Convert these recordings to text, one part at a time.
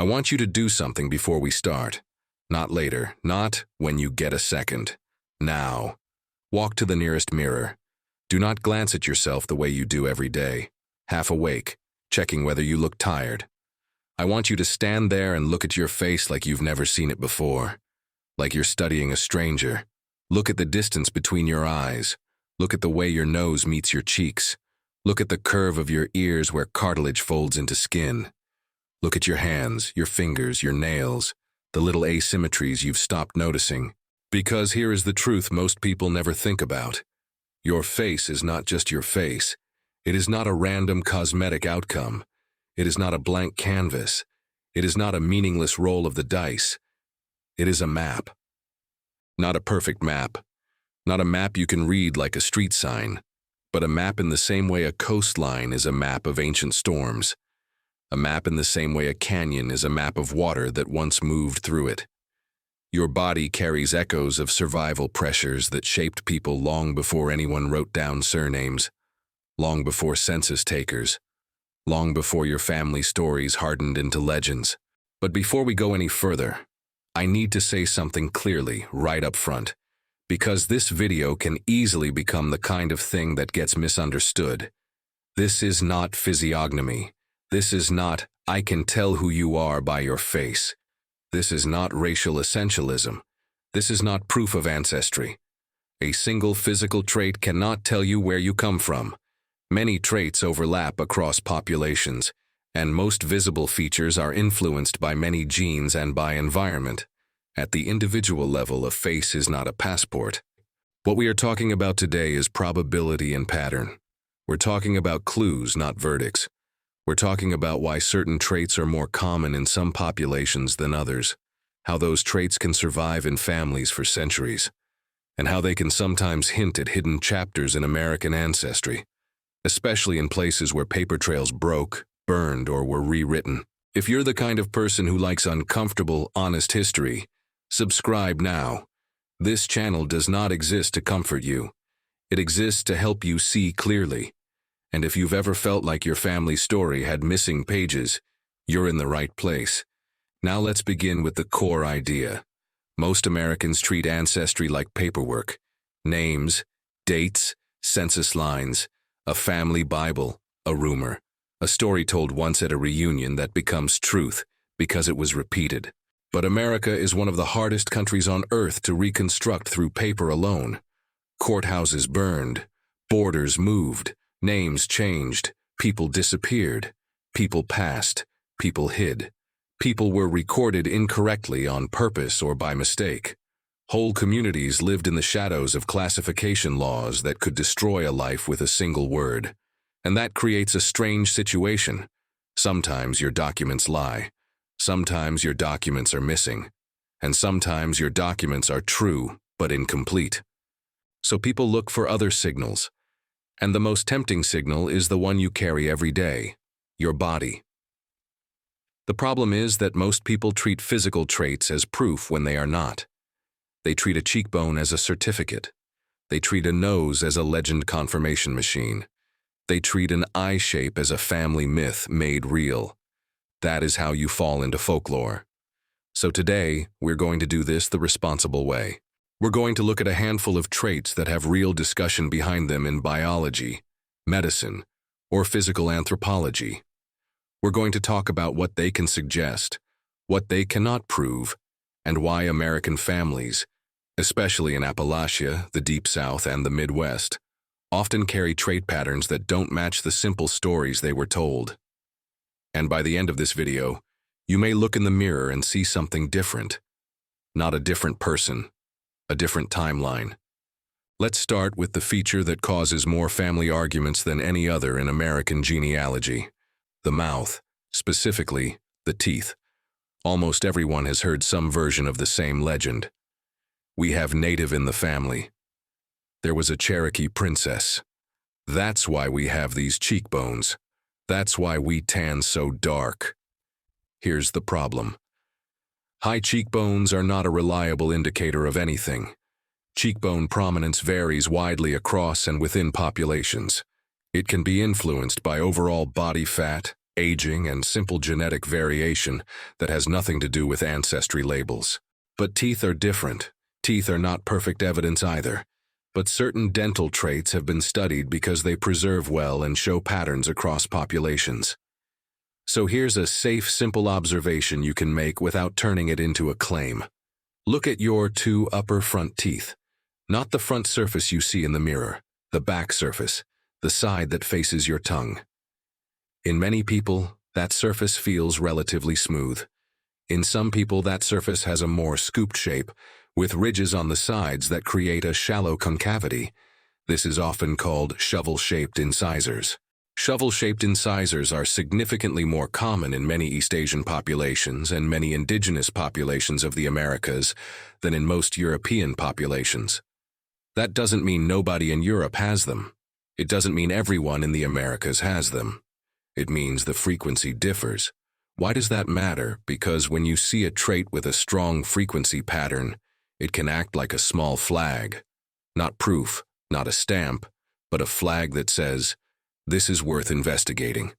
want you to do something before we start. Not later, not when you get a second. Now. Walk to the nearest mirror. Do not glance at yourself the way you do every day, half awake, checking whether you look tired. I want you to stand there and look at your face like you've never seen it before, like you're studying a stranger. Look at the distance between your eyes. Look at the way your nose meets your cheeks. Look at the curve of your ears where cartilage folds into skin. Look at your hands, your fingers, your nails, the little asymmetries you've stopped noticing. Because here is the truth most people never think about. Your face is not just your face. It is not a random cosmetic outcome. It is not a blank canvas. It is not a meaningless roll of the dice. It is a map. Not a perfect map. Not a map you can read like a street sign, but a map in the same way a coastline is a map of ancient storms. A map in the same way a canyon is a map of water that once moved through it. Your body carries echoes of survival pressures that shaped people long before anyone wrote down surnames, long before census takers, long before your family stories hardened into legends. But before we go any further, I need to say something clearly right up front, because this video can easily become the kind of thing that gets misunderstood. This is not physiognomy. This is not, I can tell who you are by your face. This is not racial essentialism. This is not proof of ancestry. A single physical trait cannot tell you where you come from. Many traits overlap across populations, and most visible features are influenced by many genes and by environment. At the individual level, a face is not a passport. What we are talking about today is probability and pattern. We're talking about clues, not verdicts. We're talking about why certain traits are more common in some populations than others, how those traits can survive in families for centuries, and how they can sometimes hint at hidden chapters in American ancestry, especially in places where paper trails broke, burned, or were rewritten. If you're the kind of person who likes uncomfortable, honest history, subscribe now. This channel does not exist to comfort you. It exists to help you see clearly. And if you've ever felt like your family story had missing pages, you're in the right place. Now let's begin with the core idea. Most Americans treat ancestry like paperwork. Names, dates, census lines, a family Bible, a rumor, a story told once at a reunion that becomes truth because it was repeated. But America is one of the hardest countries on earth to reconstruct through paper alone. Courthouses burned, borders moved, names changed, people disappeared, people passed, people hid. People were recorded incorrectly on purpose or by mistake. Whole communities lived in the shadows of classification laws that could destroy a life with a single word. And that creates a strange situation. Sometimes your documents lie. Sometimes your documents are missing. And sometimes your documents are true, but incomplete. So people look for other signals. And the most tempting signal is the one you carry every day, your body. The problem is that most people treat physical traits as proof when they are not. They treat a cheekbone as a certificate. They treat a nose as a legend confirmation machine. They treat an eye shape as a family myth made real. That is how you fall into folklore. So today, we're going to do this the responsible way. We're going to look at a handful of traits that have real discussion behind them in biology, medicine, or physical anthropology. We're going to talk about what they can suggest, what they cannot prove, and why American families, especially in Appalachia, the Deep South, and the Midwest, often carry trait patterns that don't match the simple stories they were told. And by the end of this video, you may look in the mirror and see something different. Not a different person, a different timeline. Let's start with the feature that causes more family arguments than any other in American genealogy: the mouth, specifically the teeth. Almost everyone has heard some version of the same legend. We have native in the family. There was a Cherokee princess. That's why we have these cheekbones. That's why we tan so dark. Here's the problem. High cheekbones are not a reliable indicator of anything. Cheekbone prominence varies widely across and within populations. It can be influenced by overall body fat, aging, and simple genetic variation that has nothing to do with ancestry labels. But teeth are different. Teeth are not perfect evidence either. But certain dental traits have been studied because they preserve well and show patterns across populations. So here's a safe, simple observation you can make without turning it into a claim. Look at your two upper front teeth. Not the front surface you see in the mirror, the back surface, the side that faces your tongue. In many people, that surface feels relatively smooth. In some people, that surface has a more scooped shape, with ridges on the sides that create a shallow concavity. This is often called shovel-shaped incisors. Shovel-shaped incisors are significantly more common in many East Asian populations and many indigenous populations of the Americas than in most European populations. That doesn't mean nobody in Europe has them. It doesn't mean everyone in the Americas has them. It means the frequency differs. Why does that matter? Because when you see a trait with a strong frequency pattern, it can act like a small flag. Not proof, not a stamp, but a flag that says, this is worth investigating.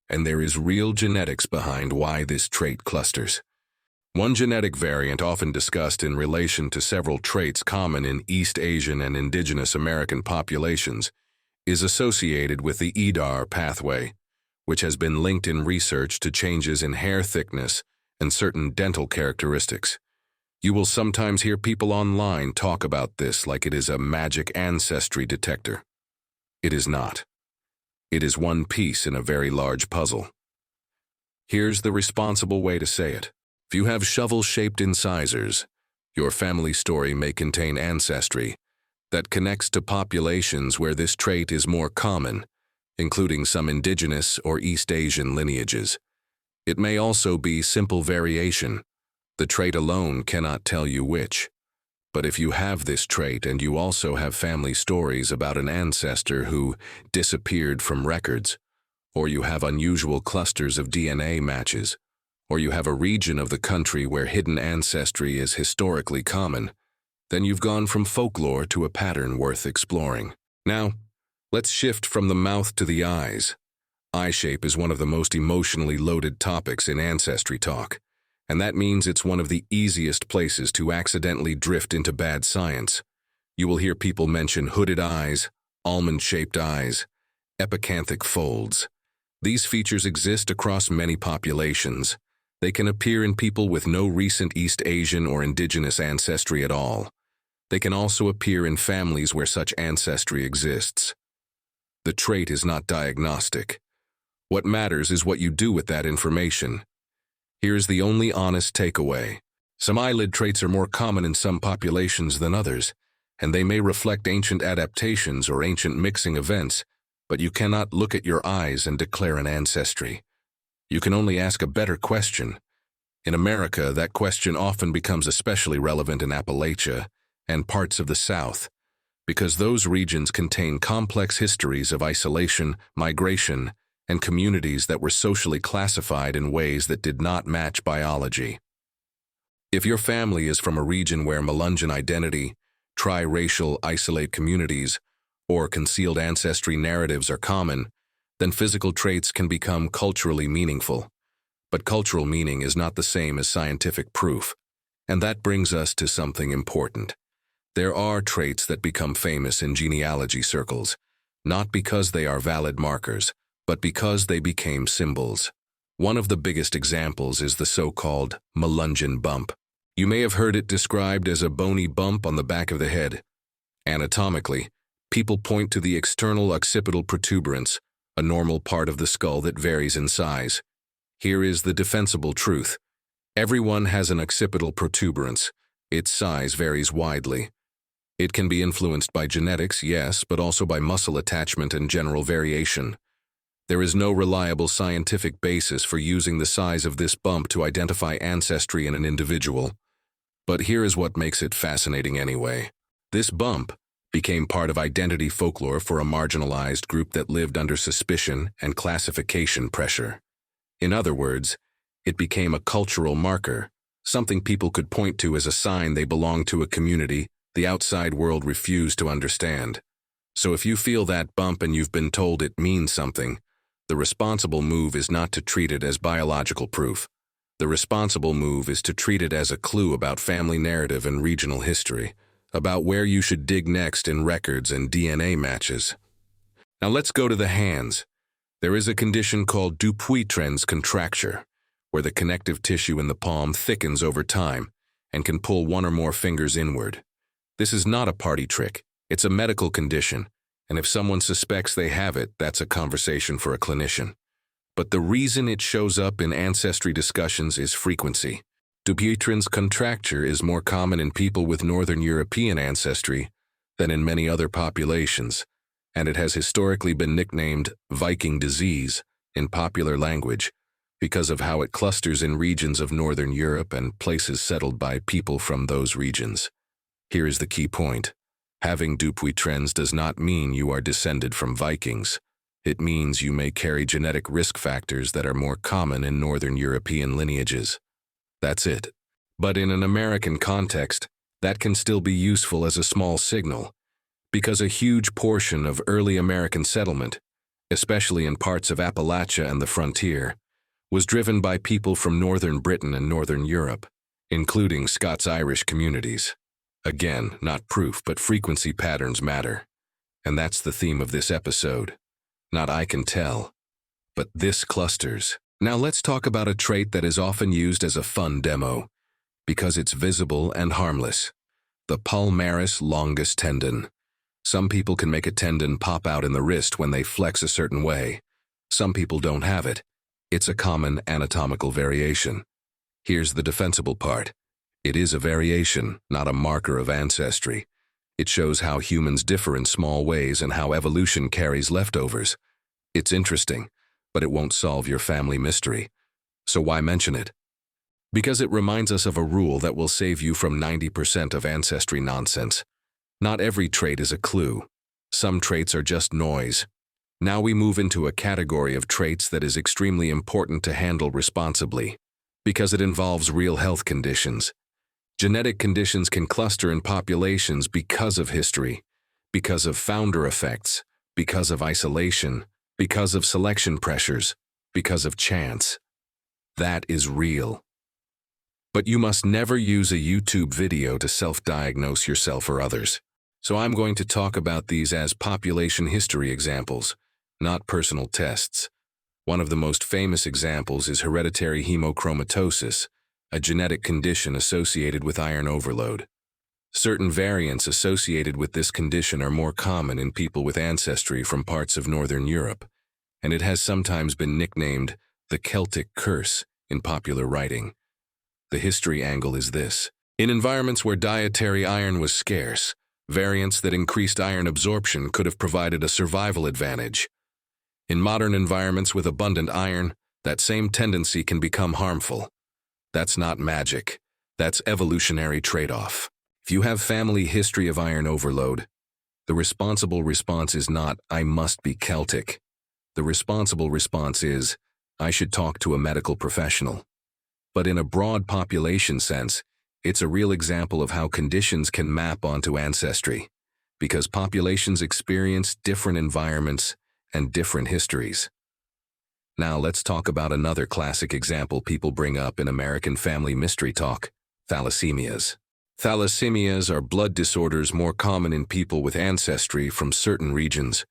And there is real genetics behind why this trait clusters. One genetic variant often discussed in relation to several traits common in East Asian and indigenous American populations is associated with the EDAR pathway, which has been linked in research to changes in hair thickness and certain dental characteristics. You will sometimes hear people online talk about this like it is a magic ancestry detector. It is not. It is one piece in a very large puzzle. Here's the responsible way to say it. If you have shovel-shaped incisors, your family story may contain ancestry that connects to populations where this trait is more common, including some indigenous or East Asian lineages. It may also be simple variation. The trait alone cannot tell you which. But if you have this trait and you also have family stories about an ancestor who disappeared from records, or you have unusual clusters of DNA matches, or you have a region of the country where hidden ancestry is historically common, then you've gone from folklore to a pattern worth exploring. Now, let's shift from the mouth to the eyes. Eye shape is one of the most emotionally loaded topics in ancestry talk. And that means it's one of the easiest places to accidentally drift into bad science. You will hear people mention hooded eyes, almond-shaped eyes, epicanthic folds. These features exist across many populations. They can appear in people with no recent East Asian or indigenous ancestry at all. They can also appear in families where such ancestry exists. The trait is not diagnostic. What matters is what you do with that information. Here's the only honest takeaway. Some eyelid traits are more common in some populations than others, and they may reflect ancient adaptations or ancient mixing events, but you cannot look at your eyes and declare an ancestry. You can only ask a better question. In America, that question often becomes especially relevant in Appalachia and parts of the South, because those regions contain complex histories of isolation, migration, and communities that were socially classified in ways that did not match biology. If your family is from a region where Melungeon identity, tri-racial isolate communities, or concealed ancestry narratives are common, then physical traits can become culturally meaningful. But cultural meaning is not the same as scientific proof, and that brings us to something important. There are traits that become famous in genealogy circles, not because they are valid markers, but because they became symbols. One of the biggest examples is the so-called Melungeon bump. You may have heard it described as a bony bump on the back of the head. Anatomically, people point to the external occipital protuberance, a normal part of the skull that varies in size. Here is the defensible truth. Everyone has an occipital protuberance. Its size varies widely. It can be influenced by genetics, yes, but also by muscle attachment and general variation. There is no reliable scientific basis for using the size of this bump to identify ancestry in an individual. But here is what makes it fascinating anyway. This bump became part of identity folklore for a marginalized group that lived under suspicion and classification pressure. In other words, it became a cultural marker, something people could point to as a sign they belonged to a community the outside world refused to understand. So if you feel that bump and you've been told it means something, The responsible move is not to treat it as biological proof. The responsible move is to treat it as a clue about family narrative and regional history, about where you should dig next in records and DNA matches. Now let's go to the hands. There is a condition called Dupuytren's contracture, where the connective tissue in the palm thickens over time and can pull one or more fingers inward. This is not a party trick. It's a medical condition, and if someone suspects they have it, that's a conversation for a clinician. But the reason it shows up in ancestry discussions is frequency. Dupuytren's contracture is more common in people with Northern European ancestry than in many other populations, and it has historically been nicknamed Viking disease in popular language because of how it clusters in regions of Northern Europe and places settled by people from those regions. Here is the key point. Having Dupuytren's does not mean you are descended from Vikings. It means you may carry genetic risk factors that are more common in Northern European lineages. That's it. But in an American context, that can still be useful as a small signal, because a huge portion of early American settlement, especially in parts of Appalachia and the frontier, was driven by people from Northern Britain and Northern Europe, including Scots-Irish communities. Again, not proof, but frequency patterns matter. And that's the theme of this episode. Not I can tell, but this clusters. Now let's talk about a trait that is often used as a fun demo, because it's visible and harmless. The palmaris longus tendon. Some people can make a tendon pop out in the wrist when they flex a certain way. Some people don't have it. It's a common anatomical variation. Here's the defensible part. It is a variation, not a marker of ancestry. It shows how humans differ in small ways and how evolution carries leftovers. It's interesting, but it won't solve your family mystery. So why mention it? Because it reminds us of a rule that will save you from 90% of ancestry nonsense. Not every trait is a clue. Some traits are just noise. Now we move into a category of traits that is extremely important to handle responsibly, because it involves real health conditions. Genetic conditions can cluster in populations because of history, because of founder effects, because of isolation, because of selection pressures, because of chance. That is real. But you must never use a YouTube video to self-diagnose yourself or others. So I'm going to talk about these as population history examples, not personal tests. One of the most famous examples is hereditary hemochromatosis, a genetic condition associated with iron overload. Certain variants associated with this condition are more common in people with ancestry from parts of Northern Europe, and it has sometimes been nicknamed the Celtic curse in popular writing. The history angle is this. In environments where dietary iron was scarce, variants that increased iron absorption could have provided a survival advantage. In modern environments with abundant iron, that same tendency can become harmful. That's not magic. That's evolutionary trade-off. If you have family history of iron overload, the responsible response is not, I must be Celtic. The responsible response is, I should talk to a medical professional. But in a broad population sense, it's a real example of how conditions can map onto ancestry, because populations experience different environments and different histories. Now let's talk about another classic example people bring up in American family mystery talk, thalassemias. Thalassemias are blood disorders more common in people with ancestry from certain regions,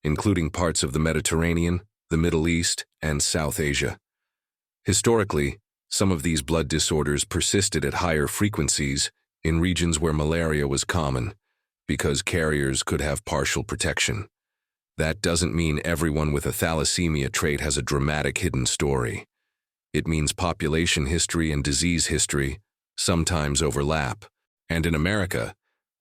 including parts of the Mediterranean, the Middle East, and South Asia. Historically, some of these blood disorders persisted at higher frequencies in regions where malaria was common, because carriers could have partial protection. That doesn't mean everyone with a thalassemia trait has a dramatic hidden story. It means population history and disease history sometimes overlap. And in America,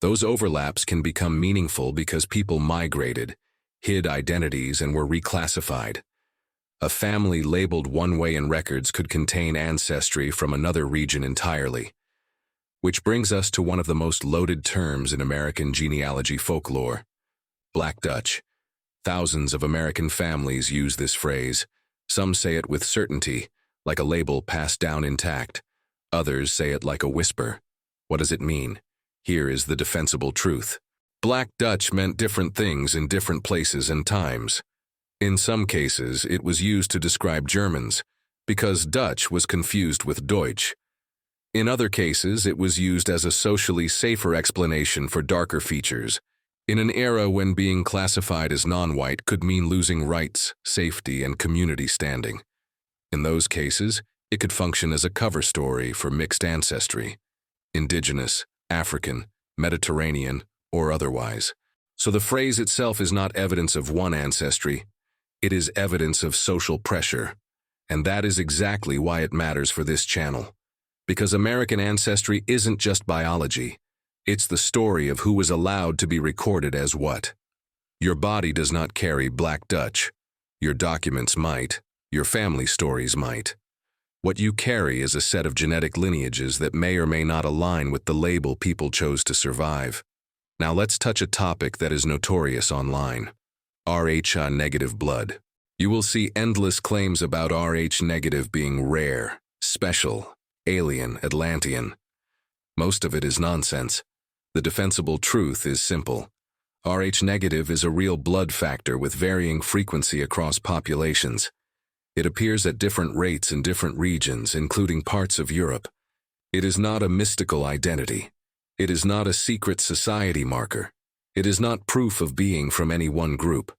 those overlaps can become meaningful because people migrated, hid identities, and were reclassified. A family labeled one way in records could contain ancestry from another region entirely. Which brings us to one of the most loaded terms in American genealogy folklore, Black Dutch. Thousands of American families use this phrase. Some say it with certainty, like a label passed down intact. Others say it like a whisper. What does it mean? Here is the defensible truth. Black Dutch meant different things in different places and times. In some cases, it was used to describe Germans, because Dutch was confused with Deutsch. In other cases, it was used as a socially safer explanation for darker features, in an era when being classified as non-white could mean losing rights, safety, and community standing. In those cases, it could function as a cover story for mixed ancestry, indigenous, African, Mediterranean, or otherwise. So the phrase itself is not evidence of one ancestry, it is evidence of social pressure. And that is exactly why it matters for this channel. Because American Ancestry isn't just biology, it's the story of who was allowed to be recorded as what. Your body does not carry Black Dutch. Your documents might. Your family stories might. What you carry is a set of genetic lineages that may or may not align with the label people chose to survive. Now let's touch a topic that is notorious online. Rh negative blood. You will see endless claims about Rh negative being rare, special, alien, Atlantean. Most of it is nonsense. The defensible truth is simple. Rh negative is a real blood factor with varying frequency across populations. It appears at different rates in different regions, including parts of Europe. It is not a mystical identity. It is not a secret society marker. It is not proof of being from any one group.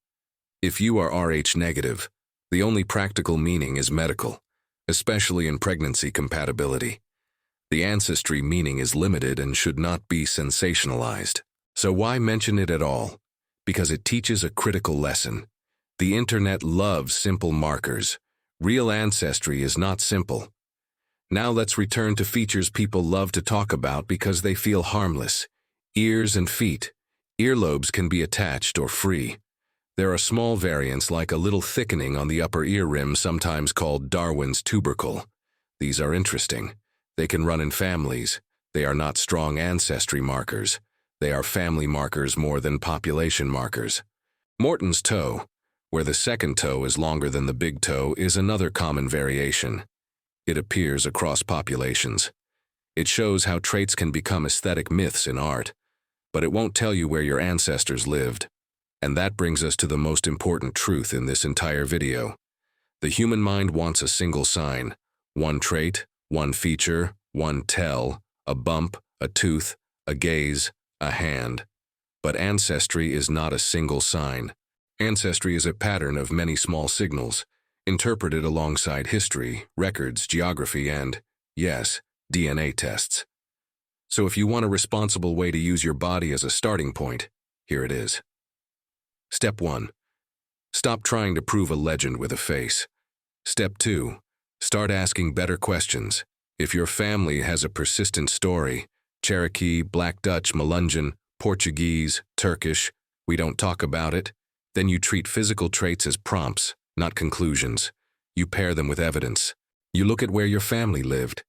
If you are Rh negative, the only practical meaning is medical, especially in pregnancy compatibility. The ancestry meaning is limited and should not be sensationalized. So why mention it at all? Because it teaches a critical lesson. The internet loves simple markers. Real ancestry is not simple. Now let's return to features people love to talk about because they feel harmless. Ears and feet. Earlobes can be attached or free. There are small variants like a little thickening on the upper ear rim, sometimes called Darwin's tubercle. These are interesting. They can run in families. They are not strong ancestry markers. They are family markers more than population markers. Morton's toe, where the second toe is longer than the big toe, is another common variation. It appears across populations. It shows how traits can become aesthetic myths in art, but it won't tell you where your ancestors lived. And that brings us to the most important truth in this entire video. The human mind wants a single sign, one trait, one feature, one tell, a bump, a tooth, a gaze, a hand. But ancestry is not a single sign. Ancestry is a pattern of many small signals, interpreted alongside history, records, geography, and, yes, DNA tests. So if you want a responsible way to use your body as a starting point, here it is. Step 1. Stop trying to prove a legend with a face. Step 2. Start asking better questions. If your family has a persistent story, Cherokee, Black Dutch, Melungeon, Portuguese, Turkish, we don't talk about it, then you treat physical traits as prompts, not conclusions. You pair them with evidence. You look at where your family lived.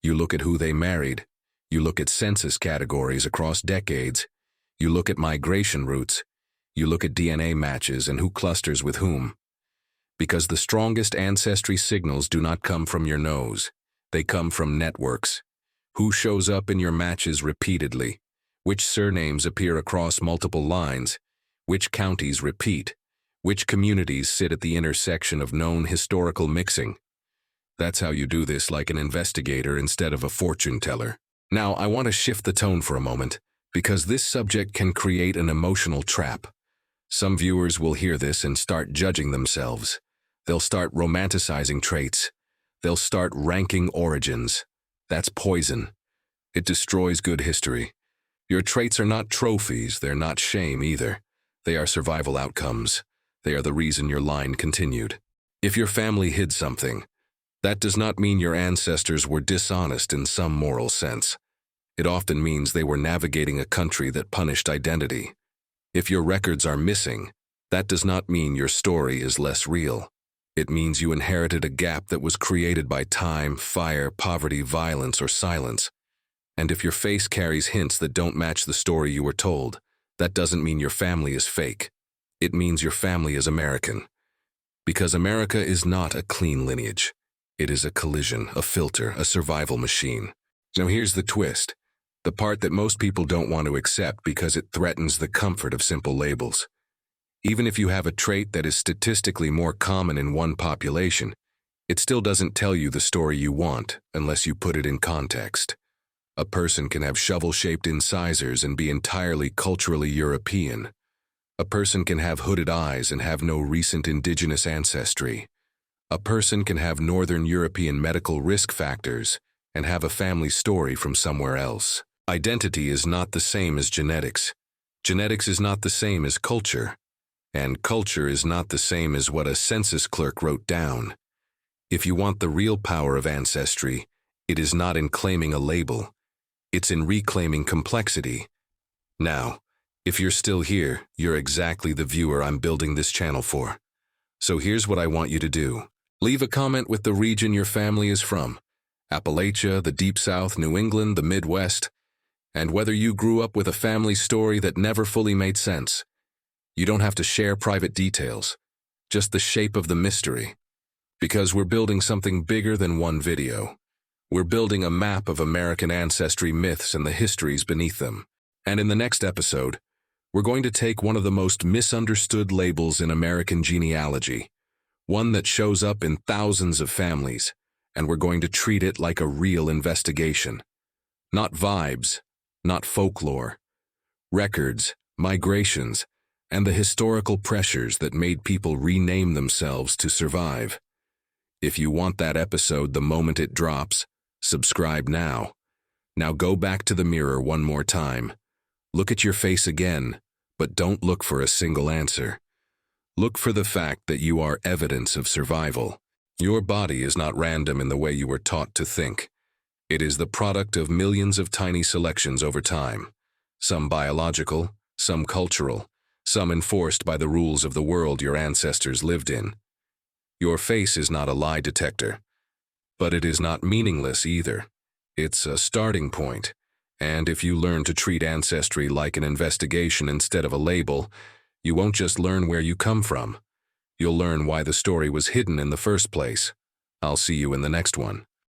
You look at who they married. You look at census categories across decades. You look at migration routes. You look at DNA matches and who clusters with whom. Because the strongest ancestry signals do not come from your nose. They come from networks. Who shows up in your matches repeatedly? Which surnames appear across multiple lines? Which counties repeat? Which communities sit at the intersection of known historical mixing? That's how you do this, like an investigator instead of a fortune teller. Now, I want to shift the tone for a moment, because this subject can create an emotional trap. Some viewers will hear this and start judging themselves. They'll start romanticizing traits. They'll start ranking origins. That's poison. It destroys good history. Your traits are not trophies, they're not shame either. They are survival outcomes. They are the reason your line continued. If your family hid something, that does not mean your ancestors were dishonest in some moral sense. It often means they were navigating a country that punished identity. If your records are missing, that does not mean your story is less real. It means you inherited a gap that was created by time, fire, poverty, violence, or silence. And if your face carries hints that don't match the story you were told, that doesn't mean your family is fake. It means your family is American. Because America is not a clean lineage. It is a collision, a filter, a survival machine. Now here's the twist. The part that most people don't want to accept because it threatens the comfort of simple labels. Even if you have a trait that is statistically more common in one population, it still doesn't tell you the story you want unless you put it in context. A person can have shovel-shaped incisors and be entirely culturally European. A person can have hooded eyes and have no recent indigenous ancestry. A person can have Northern European medical risk factors and have a family story from somewhere else. Identity is not the same as genetics. Genetics is not the same as culture. And culture is not the same as what a census clerk wrote down. If you want the real power of ancestry, it is not in claiming a label. It's in reclaiming complexity. Now, if you're still here, you're exactly the viewer I'm building this channel for. So here's what I want you to do. Leave a comment with the region your family is from. Appalachia, the Deep South, New England, the Midwest, and whether you grew up with a family story that never fully made sense. You don't have to share private details, just the shape of the mystery. Because we're building something bigger than one video. We're building a map of American ancestry myths and the histories beneath them. And in the next episode, we're going to take one of the most misunderstood labels in American genealogy, one that shows up in thousands of families, and we're going to treat it like a real investigation. Not vibes, not folklore. Records, migrations, and the historical pressures that made people rename themselves to survive. If you want that episode the moment it drops, subscribe now. Now go back to the mirror one more time. Look at your face again, but don't look for a single answer. Look for the fact that you are evidence of survival. Your body is not random in the way you were taught to think. It is the product of millions of tiny selections over time, some biological, some cultural, some enforced by the rules of the world your ancestors lived in. Your face is not a lie detector, but it is not meaningless either. It's a starting point, and if you learn to treat ancestry like an investigation instead of a label, you won't just learn where you come from. You'll learn why the story was hidden in the first place. I'll see you in the next one.